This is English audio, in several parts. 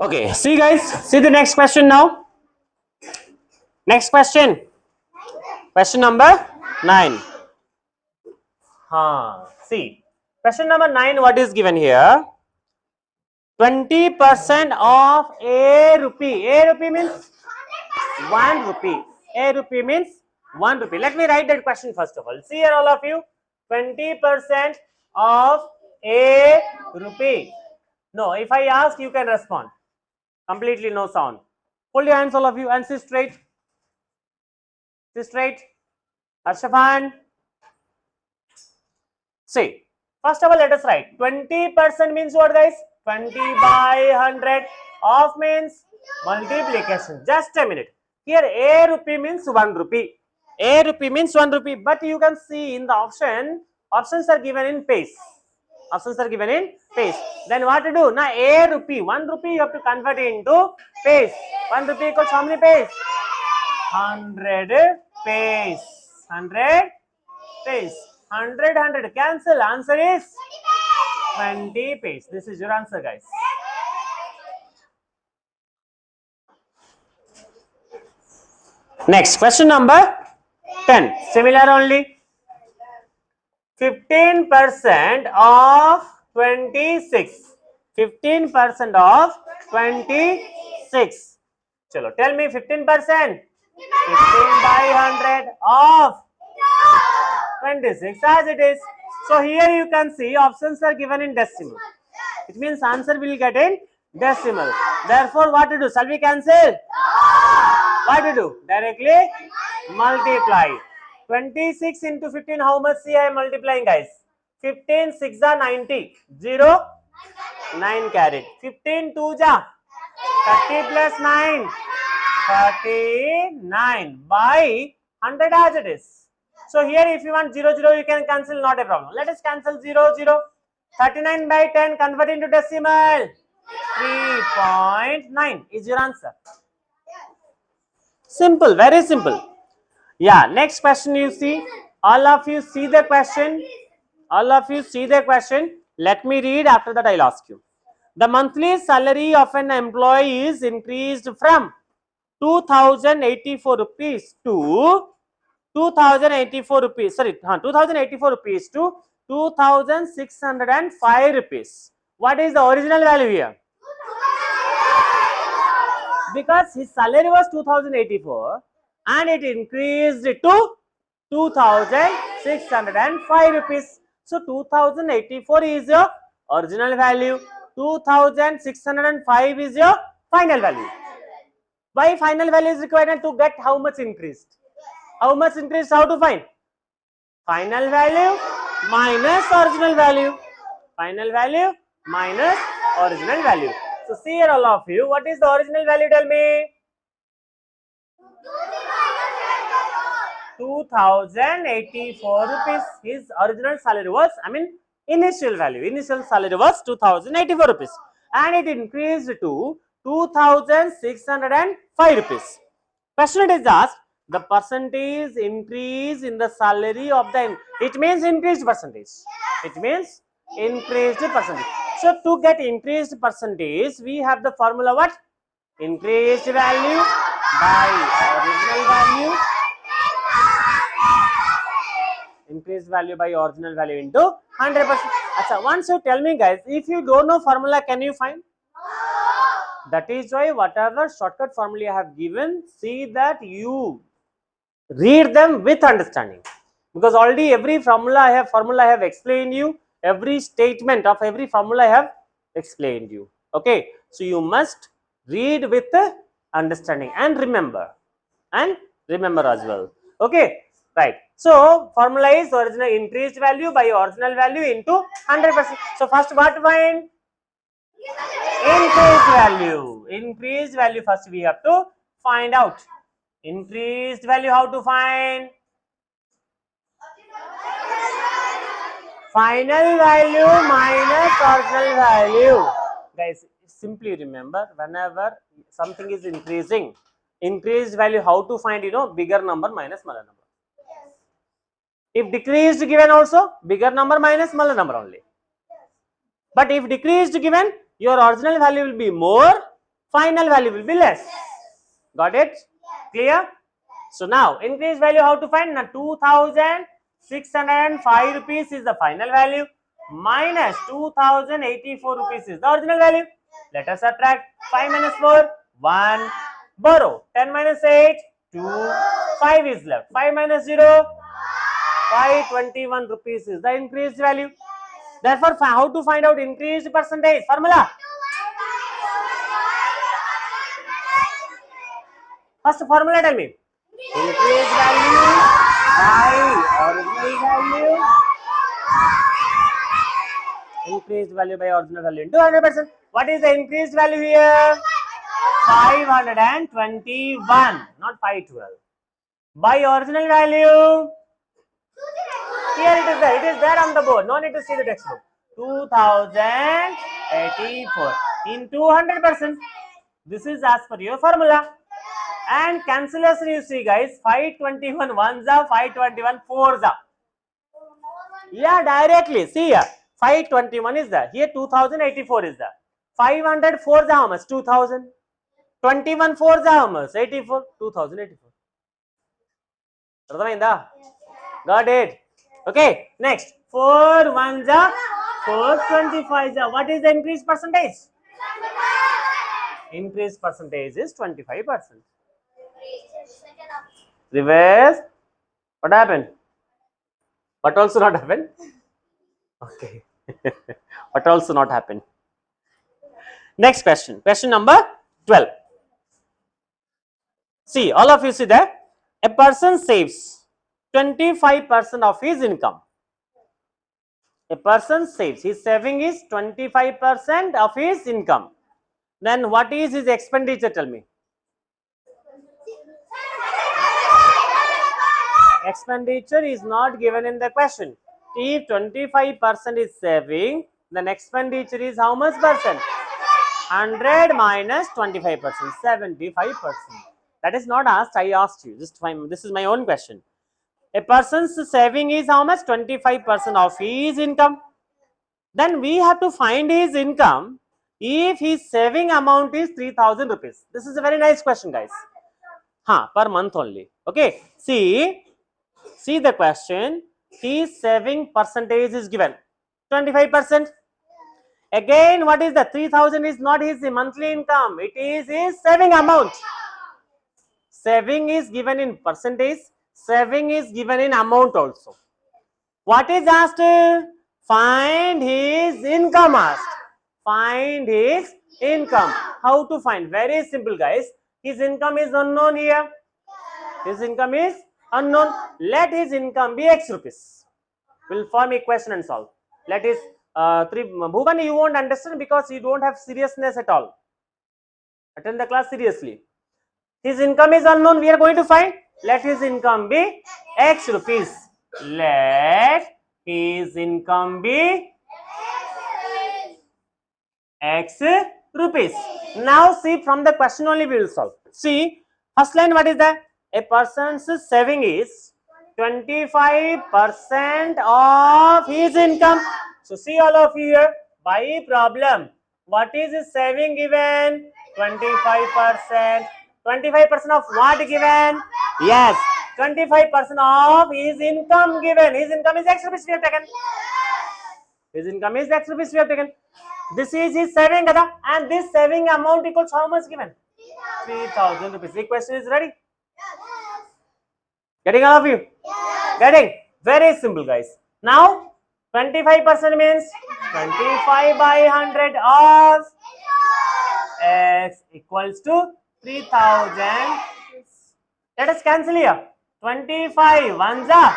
Okay, see guys, see the next question now. Next question. Question number 9. See. Question number 9, what is given here? 20% of a rupee. A rupee means 1 rupee. A rupee means 1 rupee. Let me write that question first of all. See here all of you. 20% of a rupee. No, if I ask, you can respond. Completely no sound. Hold your hands all of you and sit straight. Sit straight. Arshafan. See. First of all, let us write. 20% means what guys? 20 by 100. Of means multiplication. Just a minute. Here a rupee means 1 rupee. A rupee means 1 rupee. But you can see in the options are given in pace. Options are given in pace. Then what to do? Now a rupee, 1 rupee you have to convert it into pace. 1 rupee equals how many pace? 100 pace. 100 pace. 100 cancel. Answer is 20 pace. This is your answer guys. Next question number 10. Similar only. 15% of 26. 15% of 26. Chalo, tell me 15%. 15 by 100 of 26 as it is. So here you can see options are given in decimal. It means answer will get in decimal. Therefore what to do? Shall we cancel? What to do? Directly multiply. 26 into 15, how much see I am multiplying guys? 15 6 are 90. 0, 9 carried. 15 2 ja 30 plus 9. 39 by 100 as it is. So here if you want 0 0 you can cancel, not a problem. Let us cancel 0 0. 39 by 10 convert into decimal. 3.9 is your answer. Simple, very simple. Yeah, next question you see. All of you see the question. All of you see the question. Let me read, after that I'll ask you. The monthly salary of an employee is increased from 2084 rupees to 2084 rupees. Sorry, 2084 rupees to 2605 rupees. What is the original value here? Because his salary was 2084 and it increased to 2605 rupees. So 2084 is your original value. 2605 is your final value. Why final value is required? To get how much increased? How much increased? How to find? Final value minus original value. Final value minus original value. So see here all of you, what is the original value? Tell me. 2084 rupees. His original salary was, initial value. Initial salary was 2084 rupees. And it increased to 2605 rupees. Question is asked, the percentage increase in the salary of the, it means increased percentage. It means increased percentage. So to get increased percentage, we have the formula what? Increased value by original value. Increased value by original value into 100%. Achha, once you tell me guys, if you don't know formula, can you find? That is why whatever shortcut formula I have given, see that you read them with understanding. Because already every formula I have explained you. Every statement of every formula I have explained you. Okay, so you must read with understanding and remember as well. Okay, right. So formula is original increased value by original value into 100%. So first what to find? Increased value. Increased value first we have to find out. Increased value how to find? Final value minus original value. Guys, simply remember, whenever something is increasing, increased value how to find? Bigger number minus smaller number. If decreased given also, bigger number minus smaller number only. But if decreased given, your original value will be more, final value will be less. Got it? Clear? So now increased value how to find? Now 2605 rupees is the final value minus 2084 rupees is the original value. Let us subtract 5 minus 4, 1, borrow 10 minus 8, 2, 5 is left. 5 minus 0, 521 rupees is the increased value. Therefore, how to find out increased percentage? Formula. First formula, tell me. Increased value by original value. Increased value by original value into 100%. What is the increased value here? 521, not 512. By original value. Here it is there. It is there on the board. No need to see the textbook. 2084 into 100%. This is as per your formula. And cancellation you see guys. 521 ones are 521 fours are. Yeah, directly. See here. 521 is there. Here 2084 is there. 500 fours are how much? 2000. 21 fours are how much? 84. 2084. Got it. Okay, next 4 ones are 425. What is the increased percentage? Increased percentage is 25%. Reverse. What happened? What also not happened? Okay. What also not happened? Next question. Question number 12. See, all of you see there. A person saves 25% of his income. A person saves, his saving is 25% of his income. Then what is his expenditure? Tell me. Expenditure is not given in the question. If 25% is saving, then expenditure is how much percent? 100 minus 25%, 75%. That is not asked, I asked you. This is my own question. A person's saving is how much? 25% of his income. Then we have to find his income if his saving amount is 3000 rupees. This is a very nice question, guys. Per month only. Okay. See the question. His saving percentage is given 25%. Again, what is the 3000 is not his monthly income. It is his saving amount. Saving is given in percentage. Saving is given in amount also. What is asked? Find his income asked. Find his income. How to find? Very simple, guys. His income is unknown here. His income is unknown. Let his income be X rupees. We'll form equation and solve. Let his Bhuvan, you won't understand because you don't have seriousness at all. Attend the class seriously. His income is unknown. We are going to find. Let his income be X rupees. Let his income be X rupees. Now see, from the question only we will solve. See, first line, what is that? A person's saving is 25% of his income. So see all of you here, by problem, what is his saving given? 25%. 25% of what given? Yes, 25% of his income given. His income is X rupees we have taken. His income is X rupees we have taken. This is his saving, and this saving amount equals how much given? 3000 rupees. The question is ready? Getting all of you? Getting? Very simple, guys. Now 25% means 25 by 100 of X equals to 3000. Let us cancel here. 25 ones are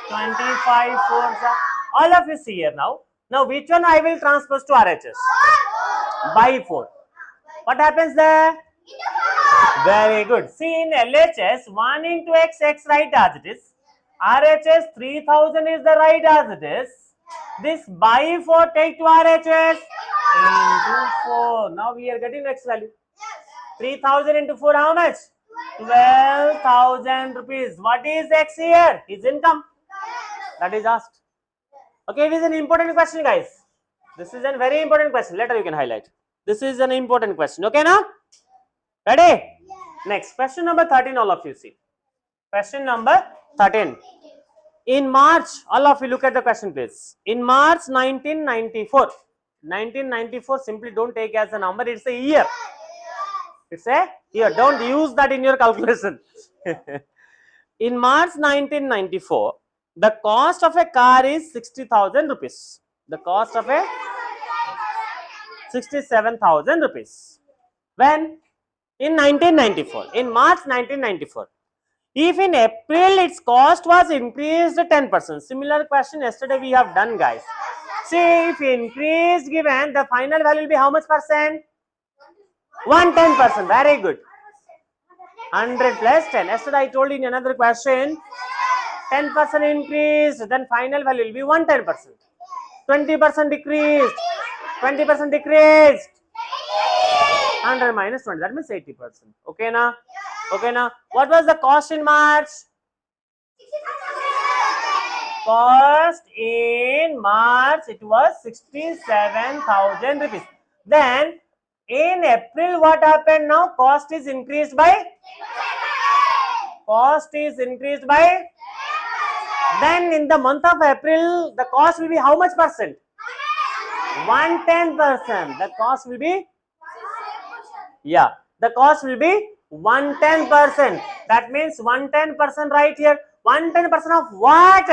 25 fours are. All of you see here now. Now which one I will transpose to RHS? By 4. What happens there? Very good. See, in LHS 1 into X, X right as it is. RHS 3000 is the right as it is. This by 4 take to RHS into 4. Now we are getting X value. 3000 into 4 how much? 12,000 rupees. What is X here? His income. That is asked. Okay, it is an important question, guys. This is a very important question. Later you can highlight. This is an important question. Okay, now? Ready? Next, question number 13, all of you see. Question number 13. In March, all of you look at the question please. In March 1994, simply don't take as a number, it's a year. It's a year. Don't use that in your calculation. In March 1994, the cost of a car is 60,000 rupees. The cost of a 67,000 rupees. When? In 1994, in March 1994. If in April its cost was increased 10%. Similar question yesterday we have done, guys. See, if increased given, the final value will be how much percent? 110%. Very good. 100 plus 10. Yesterday I told you in another question, 10% increase, then final value will be 110%. 20% decreased, 20% decreased. 100 minus 20, that means 80%. Okay, now? Okay, now? What was the cost in March? Cost in March, it was 67,000 rupees. Then, in April, what happened now? Cost is increased by? Cost is increased by? Then, in the month of April, the cost will be how much percent? 110%. The cost will be? Yeah, the cost will be 110%. That means 110% right here. 110% of what?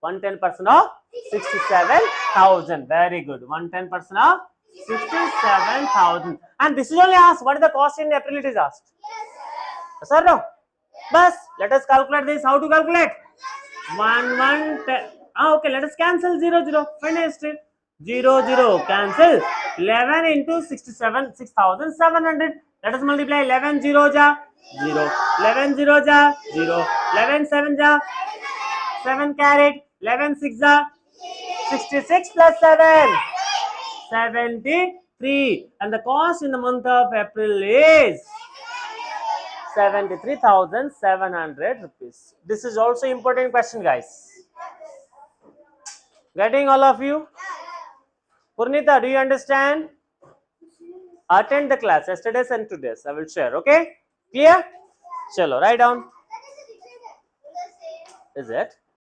110% of 67,000. Very good. 110% of 67,000. And this is only asked. What is the cost in April? It is asked. Yes or no? Bus. Let us calculate this. How to calculate? 10. Okay, let us cancel 0. Finished. 0 cancel. 11 into 67, 6,700. Let us multiply 11 0 ja 0. 11 0 ja 0. 11 7 ja 7 carat. 11 6 ja 66 plus 7. 73. And the cost in the month of April is 73,700 rupees. This is also important question, guys. Getting all of you? Purnita, do you understand? Attend the class, yesterday's and today's. I will share, okay? Clear? Chalo, write down. Is it?